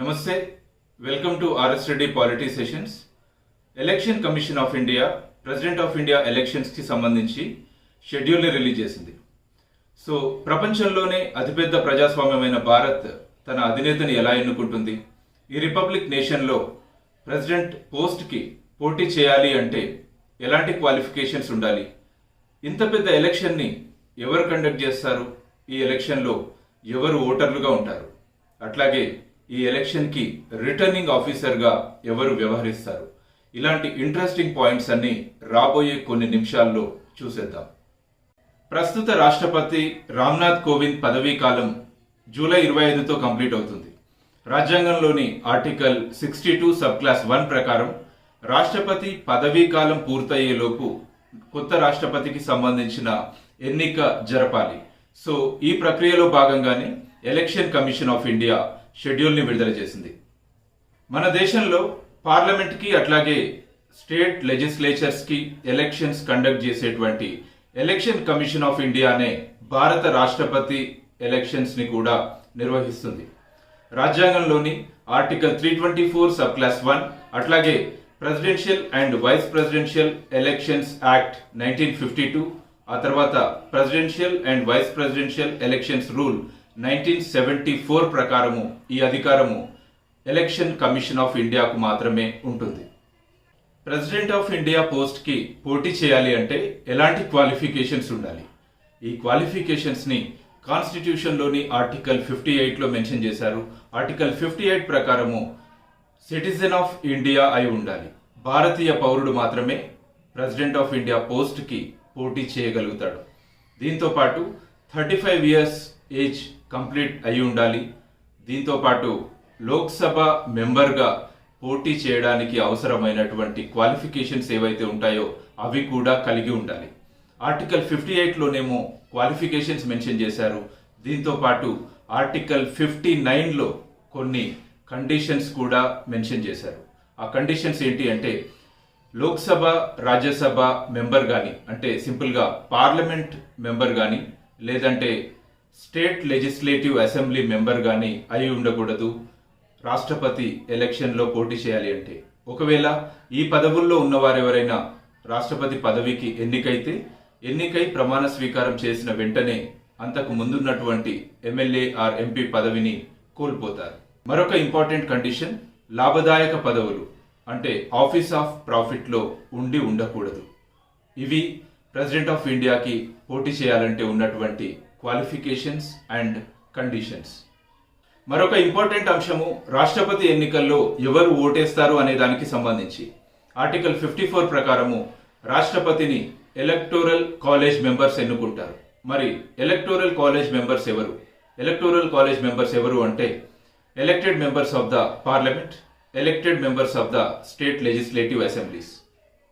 నమస్తే, welcome to RS Reddy polity sessions. Election commission of India president of India ఎలక్షన్స్కి సంబంధించి షెడ్యూల్ని release చేసింది. So ప్రపంచంలోనే అతిపెద్ద ప్రజాస్వామ్యమైన భారత్ తన అధినేతని ఎలా ఎన్నుకుంటుంది? ఈ రిపబ్లిక్ నేషన్లో ప్రెసిడెంట్ పోస్ట్కి పోటీ చేయాలి అంటే ఎలాంటి క్వాలిఫికేషన్స్ ఉండాలి? ఇంత పెద్ద ఎలక్షన్ని ఎవరు కండక్ట్ చేస్తారు? ఈ ఎలక్షన్లో ఎవరు ఓటర్లుగా ఉంటారు? అట్లాగే ఈ ఎలక్షన్కి రిటర్నింగ్ ఆఫీసర్గా ఎవరు వ్యవహరిస్తారు? ఇలాంటి ఇంట్రెస్టింగ్ పాయింట్స్ అన్ని రాబోయే కొన్ని నిమిషాల్లో చూసేద్దాం. ప్రస్తుత రాష్ట్రపతి రామ్నాథ్ కోవింద్ పదవీ కాలం జూలై 25తో కంప్లీట్ అవుతుంది. రాజ్యాంగంలోని ఆర్టికల్ 62 సబ్ క్లాస్ 1 ప్రకారం రాష్ట్రపతి పదవీ కాలం పూర్తయ్యేలోపు కొత్త రాష్ట్రపతికి సంబంధించిన ఎన్నిక జరపాలి. సో ఈ ప్రక్రియలో భాగంగానే ఎలక్షన్ కమిషన్ ఆఫ్ ఇండియా షెడ్యూల్ని విడుదల చేసింది. మన దేశంలో పార్లమెంట్కి అట్లాగే స్టేట్ లెజిస్లేచర్స్కి ఎలక్షన్స్ కండక్ట్ చేసేటువంటి ఎలక్షన్ కమిషన్ ఆఫ్ ఇండియానే భారత రాష్ట్రపతి ఎలక్షన్స్ని కూడా నిర్వహిస్తుంది. రాజ్యాంగంలోని ఆర్టికల్ 324 సబ్ క్లాస్ 1 అట్లాగే presidential and vice presidential elections act 1952, ఆ తర్వాత presidential and vice presidential elections rule 1974 ప్రకారము ఈ అధికారము ఎలక్షన్ కమిషన్ ఆఫ్ ఇండియాకు మాత్రమే ఉంటుంది. ప్రెసిడెంట్ ఆఫ్ ఇండియా పోస్ట్కి పోటీ చేయాలి అంటే ఎలాంటి క్వాలిఫికేషన్స్ ఉండాలి? ఈ క్వాలిఫికేషన్స్ని కాన్స్టిట్యూషన్లోని ఆర్టికల్ 58లో మెన్షన్ చేశారు. ఆర్టికల్ 58 ప్రకారము సిటిజన్ ఆఫ్ ఇండియా అయి ఉండాలి. భారతీయ పౌరుడు మాత్రమే ప్రెసిడెంట్ ఆఫ్ ఇండియా పోస్ట్కి పోటీ చేయగలుగుతాడు. దీంతో పాటు 35 ఇయర్స్ ఏజ్ కంప్లీట్ అయి ఉండాలి. దీంతో పాటు లోక్సభ మెంబర్గా పోటీ చేయడానికి అవసరమైనటువంటి క్వాలిఫికేషన్స్ ఏవైతే ఉంటాయో అవి కూడా కలిగి ఉండాలి. ఆర్టికల్ 58లోనేమో క్వాలిఫికేషన్స్ మెన్షన్ చేశారు. దీంతో పాటు ఆర్టికల్ 59లో కొన్ని కండిషన్స్ కూడా మెన్షన్ చేశారు. ఆ కండిషన్స్ ఏంటి అంటే లోక్సభ రాజ్యసభ మెంబర్ కానీ, అంటే సింపుల్గా పార్లమెంట్ మెంబర్ కానీ, లేదంటే స్టేట్ లెజిస్లేటివ్ అసెంబ్లీ మెంబర్ కానీ అయి ఉండకూడదు రాష్ట్రపతి ఎలక్షన్లో పోటీ చేయాలి అంటే. ఒకవేళ ఈ పదవుల్లో ఉన్నవారెవరైనా రాష్ట్రపతి పదవికి ఎన్నికై ప్రమాణ స్వీకారం చేసిన వెంటనే అంతకు ముందున్నటువంటి ఎమ్మెల్యే ఆర్ ఎంపీ పదవిని కోల్పోతారు. మరొక ఇంపార్టెంట్ కండిషన్, లాభదాయక పదవులు అంటే ఆఫీస్ ఆఫ్ ప్రాఫిట్లో ఉండి ఉండకూడదు. ఇవి ప్రెసిడెంట్ ఆఫ్ ఇండియాకి పోటీ చేయాలంటే ఉన్నటువంటి క్వాలిఫికేషన్స్ అండ్ కండిషన్స్. మరొక ఇంపార్టెంట్ అంశము రాష్ట్రపతి ఎన్నికల్లో ఎవరు ఓటేస్తారు అనే దానికి సంబంధించి ఆర్టికల్ 54 ప్రకారము రాష్ట్రపతిని ఎలక్టోరల్ కాలేజ్ మెంబర్స్ ఎన్నుకుంటారు. మరి ఎలక్టోరల్ కాలేజ్ మెంబర్స్ ఎవరు? ఎలక్టోరల్ కాలేజ్ మెంబర్స్ ఎవరు అంటే elected members of the parliament, elected members of the state legislative assemblies.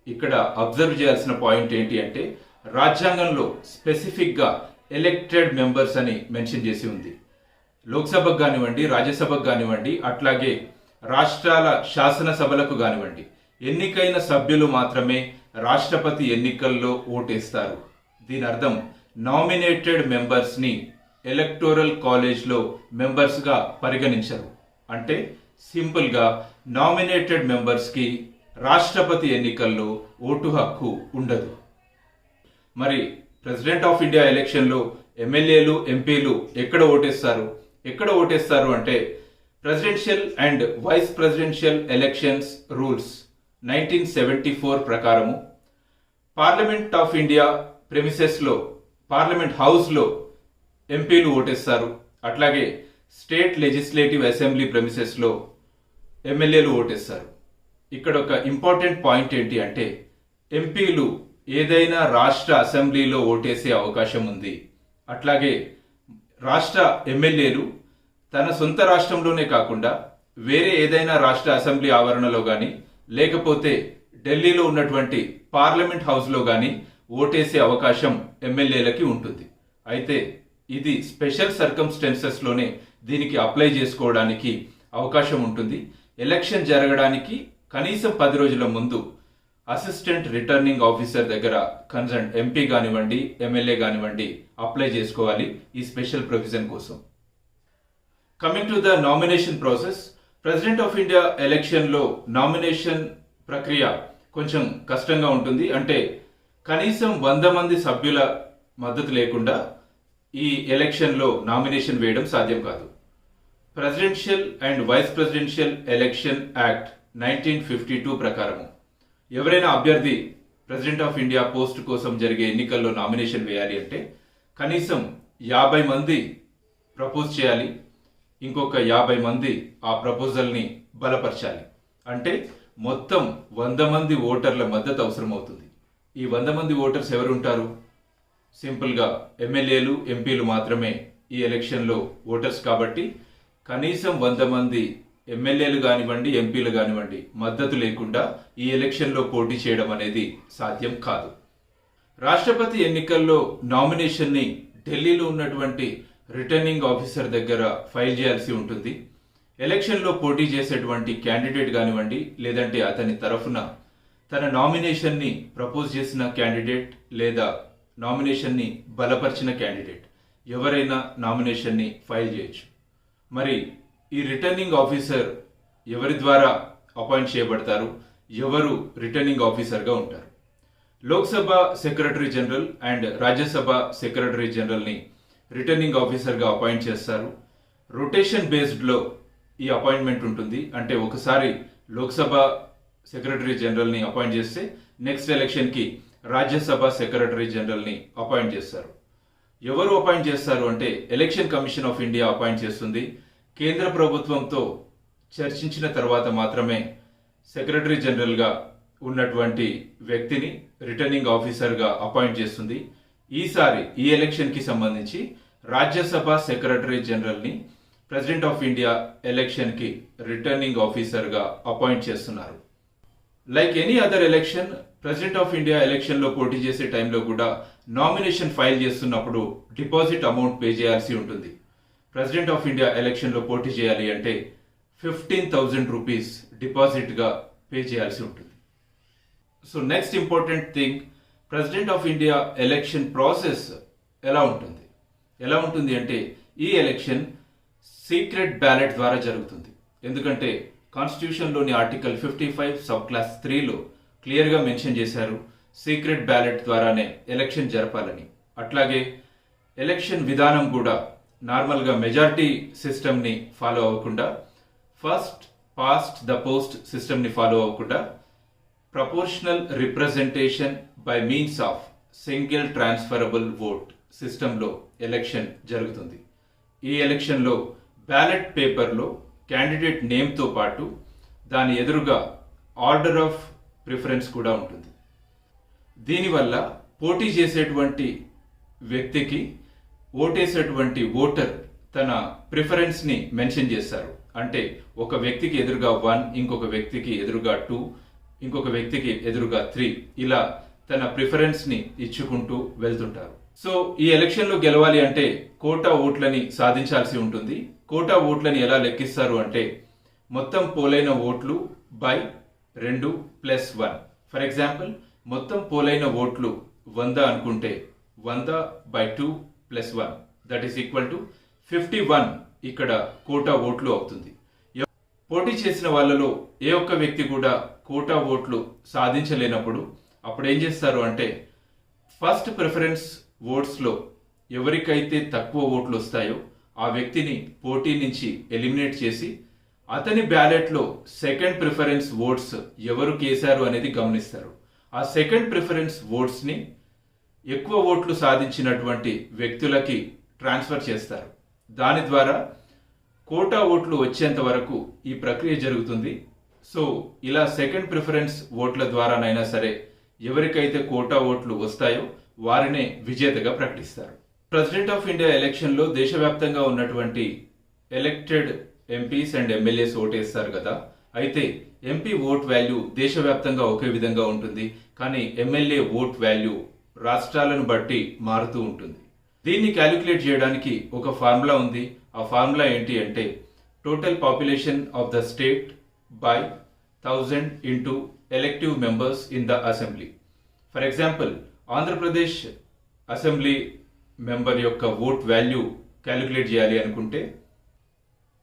ఇక్కడ అబ్జర్వ్ చేయాల్సిన పాయింట్ ఏంటి అంటే రాజ్యాంగంలో స్పెసిఫిక్గా ఎలక్టెడ్ మెంబర్స్ అని మెన్షన్ చేసి ఉంది. లోక్సభకు కానివ్వండి, రాజ్యసభకు కానివ్వండి, అట్లాగే రాష్ట్రాల శాసనసభలకు కానివ్వండి, ఎన్నికైన సభ్యులు మాత్రమే రాష్ట్రపతి ఎన్నికల్లో ఓటేస్తారు. దీని అర్థం నామినేటెడ్ మెంబర్స్ని ఎలక్టోరల్ కాలేజ్లో మెంబర్స్గా పరిగణించరు. అంటే సింపుల్గా నామినేటెడ్ మెంబర్స్కి రాష్ట్రపతి ఎన్నికల్లో ఓటు హక్కు ఉండదు. మరి ప్రెసిడెంట్ ఆఫ్ ఇండియా ఎలక్షన్లో ఎమ్మెల్యేలు ఎంపీలు ఎక్కడ ఓటేస్తారు అంటే presidential and vice presidential elections rules 1974 ప్రకారము పార్లమెంట్ ఆఫ్ ఇండియా ప్రెమిసెస్లో, పార్లమెంట్ హౌస్లో ఎంపీలు ఓటేస్తారు. అట్లాగే స్టేట్ లెజిస్లేటివ్ అసెంబ్లీ ప్రెమిసెస్లో ఎమ్మెల్యేలు ఓటేస్తారు. ఇక్కడ ఒక ఇంపార్టెంట్ పాయింట్ ఏంటి అంటే ఎంపీలు ఏదైనా రాష్ట్ర అసెంబ్లీలో ఓటేసే అవకాశం ఉంది. అట్లాగే రాష్ట్ర ఎమ్మెల్యేలు తన సొంత రాష్ట్రంలోనే కాకుండా వేరే ఏదైనా రాష్ట్ర అసెంబ్లీ ఆవరణలో కానీ, లేకపోతే ఢిల్లీలో ఉన్నటువంటి పార్లమెంట్ హౌస్లో కానీ ఓటేసే అవకాశం ఎమ్మెల్యేలకి ఉంటుంది. అయితే ఇది స్పెషల్ సర్కమ్స్టెన్సెస్లోనే దీనికి అప్లై చేసుకోవడానికి అవకాశం ఉంటుంది. ఎలక్షన్ జరగడానికి కనీసం 10 రోజుల ముందు అసిస్టెంట్ రిటర్నింగ్ ఆఫీసర్ దగ్గర కన్సర్న్ ఎంపీ కానివ్వండి, ఎమ్మెల్యే కానివ్వండి అప్లై చేసుకోవాలి ఈ స్పెషల్ ప్రొవిజన్ కోసం. Coming to the nomination process, president of India ఎలక్షన్లో నామినేషన్ ప్రక్రియ కొంచెం కష్టంగా ఉంటుంది. అంటే కనీసం 100 మంది సభ్యుల మద్దతు లేకుండా ఈ ఎలక్షన్లో నామినేషన్ వేయడం సాధ్యం కాదు. Presidential and vice presidential election act 1952 ప్రకారము ఎవరైనా అభ్యర్థి ప్రెసిడెంట్ ఆఫ్ ఇండియా పోస్ట్ కోసం జరిగే ఎన్నికల్లో నామినేషన్ వేయాలి అంటే కనీసం 50 మంది ప్రపోజ్ చేయాలి, ఇంకొక 50 మంది ఆ ప్రపోజల్ని బలపరచాలి. అంటే మొత్తం 100 మంది ఓటర్ల మద్దతు అవసరం అవుతుంది. ఈ 100 మంది ఓటర్స్ ఎవరు ఉంటారు? సింపుల్గా ఎమ్మెల్యేలు, ఎంపీలు మాత్రమే ఈ ఎలక్షన్లో ఓటర్స్. కాబట్టి కనీసం 100 మంది ఎమ్మెల్యేలు కానివ్వండి, ఎంపీలు కానివ్వండి మద్దతు లేకుండా ఈ ఎలక్షన్లో పోటీ చేయడం అనేది సాధ్యం కాదు. రాష్ట్రపతి ఎన్నికల్లో నామినేషన్ని ఢిల్లీలో ఉన్నటువంటి రిటర్నింగ్ ఆఫీసర్ దగ్గర ఫైల్ చేయాల్సి ఉంటుంది. ఎలక్షన్లో పోటీ చేసేటువంటి క్యాండిడేట్ కానివ్వండి, లేదంటే అతని తరఫున తన నామినేషన్ని ప్రపోజ్ చేసిన క్యాండిడేట్ లేదా నామినేషన్ని బలపరిచిన క్యాండిడేట్ ఎవరైనా నామినేషన్ని ఫైల్ చేయొచ్చు. మరి ఈ రిటర్నింగ్ ఆఫీసర్ ఎవరి ద్వారా అపాయింట్ చేయబడతారు? ఎవరు రిటర్నింగ్ ఆఫీసర్గా ఉంటారు? Lok Sabha secretary general and Rajya Sabha secretary జనరల్ని రిటర్నింగ్ ఆఫీసర్గా అపాయింట్ చేస్తారు. రొటేషన్ బేస్డ్లో ఈ అపాయింట్మెంట్ ఉంటుంది. అంటే ఒకసారి లోక్సభ సెక్రటరీ జనరల్ని అపాయింట్ చేస్తే నెక్స్ట్ ఎలక్షన్కి రాజ్యసభ సెక్రటరీ జనరల్ని అపాయింట్ చేస్తారు. ఎవరు అపాయింట్ చేస్తారు అంటే election commission of India appoint చేస్తుంది. కేంద్ర ప్రభుత్వంతో చర్చించిన తర్వాత మాత్రమే సెక్రటరీ జనరల్గా ఉన్నటువంటి వ్యక్తిని రిటర్నింగ్ ఆఫీసర్గా అపాయింట్ చేస్తుంది. ఈసారి ఈ ఎలక్షన్కి సంబంధించి రాజ్యసభ సెక్రటరీ జనరల్ని ప్రెసిడెంట్ ఆఫ్ ఇండియా ఎలక్షన్కి రిటర్నింగ్ ఆఫీసర్గా అపాయింట్ చేస్తున్నారు. Like any other election, president of India ఎలక్షన్లో పోటీ చేసే టైంలో కూడా నామినేషన్ ఫైల్ చేస్తున్నప్పుడు డిపాజిట్ అమౌంట్ పే చేయాల్సి ఉంటుంది. ప్రెసిడెంట్ ఆఫ్ ఇండియా ఎలక్షన్లో పోటీ చేయాలి అంటే 15,000 రూపీస్ డిపాజిట్గా పే చేయాల్సి ఉంటుంది. So next important thing, president of India election process ఎలా ఉంటుంది అంటే ఈ ఎలక్షన్ సీక్రెట్ బ్యాలెట్ ద్వారా జరుగుతుంది. ఎందుకంటే కాన్స్టిట్యూషన్లోని ఆర్టికల్ 55 సబ్ క్లాస్ 3లో క్లియర్గా మెన్షన్ చేశారు సీక్రెట్ బ్యాలెట్ ద్వారానే ఎలక్షన్ జరపాలని. అట్లాగే ఎలక్షన్ విధానం కూడా నార్మల్గా మెజారిటీ సిస్టమ్ని ఫాలో అవ్వకుండా, ఫస్ట్ పాస్ట్ ద పోస్ట్ సిస్టమ్ని ఫాలో అవ్వకుండా proportional representation by means of single transferable vote సిస్టంలో ఎలక్షన్ జరుగుతుంది. ఈ ఎలక్షన్లో బ్యాలెట్ పేపర్లో క్యాండిడేట్ నేమ్తో పాటు దాని ఎదురుగా ఆర్డర్ ఆఫ్ ప్రిఫరెన్స్ కూడా ఉంటుంది. దీనివల్ల పోటీ చేసేటువంటి వ్యక్తికి ఓటేసేటువంటి ఓటర్ తన ప్రిఫరెన్స్ని మెన్షన్ చేస్తారు. అంటే ఒక వ్యక్తికి ఎదురుగా 1, ఇంకొక వ్యక్తికి ఎదురుగా 2, ఇంకొక వ్యక్తికి ఎదురుగా 3, ఇలా తన ప్రిఫరెన్స్ని ఇచ్చుకుంటూ వెళ్తుంటారు. సో ఈ ఎలక్షన్లో గెలవాలి అంటే కోటా ఓట్లని సాధించాల్సి ఉంటుంది. కోటా ఓట్లని ఎలా లెక్కిస్తారు అంటే మొత్తం పోలైన ఓట్లు బై 2 + 1. ఫర్ ఎగ్జాంపుల్ మొత్తం పోలైన ఓట్లు 100 అనుకుంటే 100/2 + 1 దట్ ఈస్ ఈక్వల్ టు 51 ఇక్కడ కోటా ఓట్లు అవుతుంది. పోటీ చేసిన వాళ్ళలో ఏ ఒక్క వ్యక్తి కూడా కోటా ఓట్లు సాధించలేనప్పుడు అప్పుడు ఏం చేస్తారు అంటే ఫస్ట్ ప్రిఫరెన్స్ ఓట్స్లో ఎవరికైతే తక్కువ ఓట్లు వస్తాయో ఆ వ్యక్తిని పోటీ నుంచి ఎలిమినేట్ చేసి అతని బ్యాలెట్లో సెకండ్ ప్రిఫరెన్స్ ఓట్స్ ఎవరు కేశారు అనేది గమనిస్తారు. ఆ సెకండ్ ప్రిఫరెన్స్ ఓట్స్ని ఎక్కువ ఓట్లు సాధించినటువంటి వ్యక్తులకి ట్రాన్స్ఫర్ చేస్తారు. దాని ద్వారా కోటా ఓట్లు వచ్చేంత వరకు ఈ ప్రక్రియ జరుగుతుంది. సో ఇలా సెకండ్ ప్రిఫరెన్స్ ఓట్ల ద్వారానైనా సరే ఎవరికైతే కోటా ఓట్లు వస్తాయో వారినే విజేతగా ప్రకటిస్తారు. ప్రెసిడెంట్ ఆఫ్ ఇండియా ఎలక్షన్లో దేశవ్యాప్తంగా ఉన్నటువంటి ఎలక్టెడ్ ఎంపీస్ అండ్ ఎమ్మెల్యేస్ ఓటేస్తారు కదా. అయితే ఎంపీ ఓట్ వాల్యూ దేశవ్యాప్తంగా ఒకే విధంగా ఉంటుంది, కానీ ఎమ్మెల్యే ఓట్ వాల్యూ రాష్ట్రాలను బట్టి మారుతూ ఉంటుంది. దీన్ని క్యాలిక్యులేట్ చేయడానికి ఒక ఫార్ములా ఉంది. ఆ ఫార్ములా ఏంటి అంటే total population of the state by 1000 into elective members in the assembly. For example Andhra Pradesh assembly member యొక్క ఓట్ వాల్యూ క్యాలిక్యులేట్ చేయాలి అనుకుంటే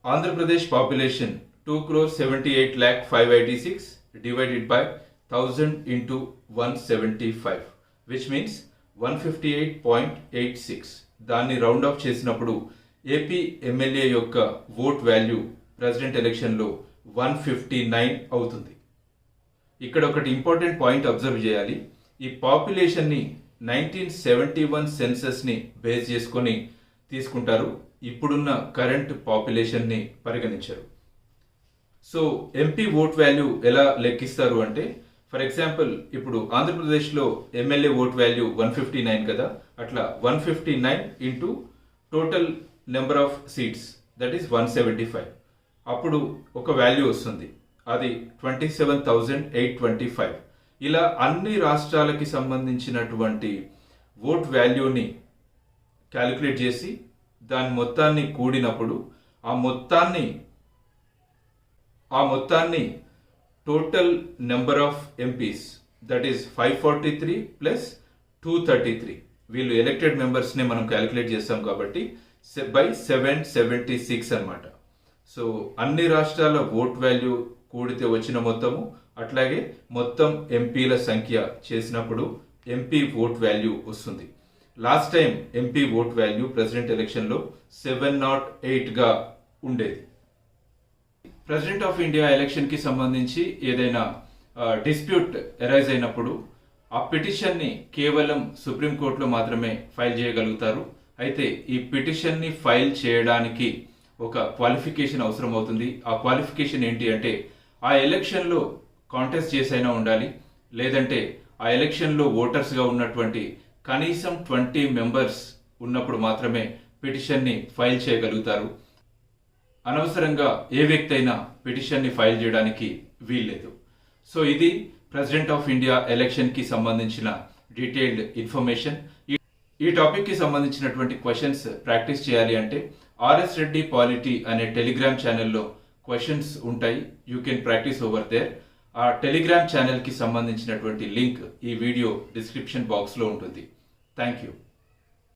Andhra Pradesh population 2,78,586 divided by 1000 into 175, which means 158.86. దాన్ని రౌండ్ ఆఫ్ చేసినప్పుడు ఏపీ ఎమ్మెల్యే యొక్క ఓట్ వాల్యూ ప్రెసిడెంట్ ఎలక్షన్లో 159 అవుతుంది. ఇక్కడ ఒకటి ఇంపార్టెంట్ పాయింట్ అబ్జర్వ్ చేయాలి. ఈ పాపులేషన్ని 1971 సెన్సస్ని బేస్ చేసుకొని తీసుకుంటారు. ఇప్పుడున్న కరెంట్ పాపులేషన్ని పరిగణించరు. సో ఎంపీ ఓట్ వాల్యూ ఎలా లెక్కిస్తారు అంటే, ఫర్ ఎగ్జాంపుల్ ఇప్పుడు ఆంధ్రప్రదేశ్లో ఎమ్మెల్యే ఓట్ వాల్యూ 159 కదా, అట్లా 159 into total number of seats that is 175. అప్పుడు ఒక వాల్యూ వస్తుంది, అది 27,825. ఇలా అన్ని రాష్ట్రాలకి సంబంధించినటువంటి ఓట్ వాల్యూని క్యాలిక్యులేట్ చేసి దాని మొత్తాన్ని కూడినప్పుడు ఆ మొత్తాన్ని total number of MPs that is 543 plus 233, వీళ్ళు ఎలక్టెడ్ మెంబర్స్ని మనం క్యాలిక్యులేట్ చేస్తాం కాబట్టి బై 776 అన్నమాట. సో అన్ని రాష్ట్రాల ఓట్ వాల్యూ కూడితే వచ్చిన మొత్తము, అట్లాగే మొత్తం ఎంపీల సంఖ్య చేసినప్పుడు ఎంపీ ఓట్ వాల్యూ వస్తుంది. Last time MP vote value president ఎలక్షన్లో 708గా ఉండేది. ప్రెసిడెంట్ ఆఫ్ ఇండియా ఎలక్షన్కి సంబంధించి ఏదైనా డిస్ప్యూట్ ఎరైజ్ అయినప్పుడు ఆ పిటిషన్ని కేవలం సుప్రీంకోర్టులో మాత్రమే ఫైల్ చేయగలుగుతారు. అయితే ఈ పిటిషన్ని ఫైల్ చేయడానికి ఒక క్వాలిఫికేషన్ అవసరం అవుతుంది. ఆ క్వాలిఫికేషన్ ఏంటి అంటే, ఆ ఎలక్షన్లో కాంటెస్ట్ చేసైనా ఉండాలి, లేదంటే ఆ ఎలక్షన్లో ఓటర్స్గా ఉన్నటువంటి కనీసం 20 మెంబర్స్ ఉన్నప్పుడు మాత్రమే పిటిషన్ని ఫైల్ చేయగలుగుతారు. అనవసరంగా ఏ వ్యక్తి అయినా పిటిషన్ని ఫైల్ చేయడానికి వీల్లేదు. సో ఇది ప్రెసిడెంట్ ఆఫ్ ఇండియా ఎలక్షన్కి సంబంధించిన డీటెయిల్డ్ ఇన్ఫర్మేషన్. ఈ టాపిక్కి సంబంధించినటువంటి క్వశ్చన్స్ ప్రాక్టీస్ చేయాలి అంటే ఆర్ఎస్ రెడ్డి పాలిటీ అనే టెలిగ్రామ్ ఛానల్లో క్వశ్చన్స్ ఉంటాయి. You can practice over there. ఆ టెలిగ్రామ్ ఛానల్కి సంబంధించినటువంటి లింక్ ఈ వీడియో డిస్క్రిప్షన్ బాక్స్లో ఉంటుంది. Thank you.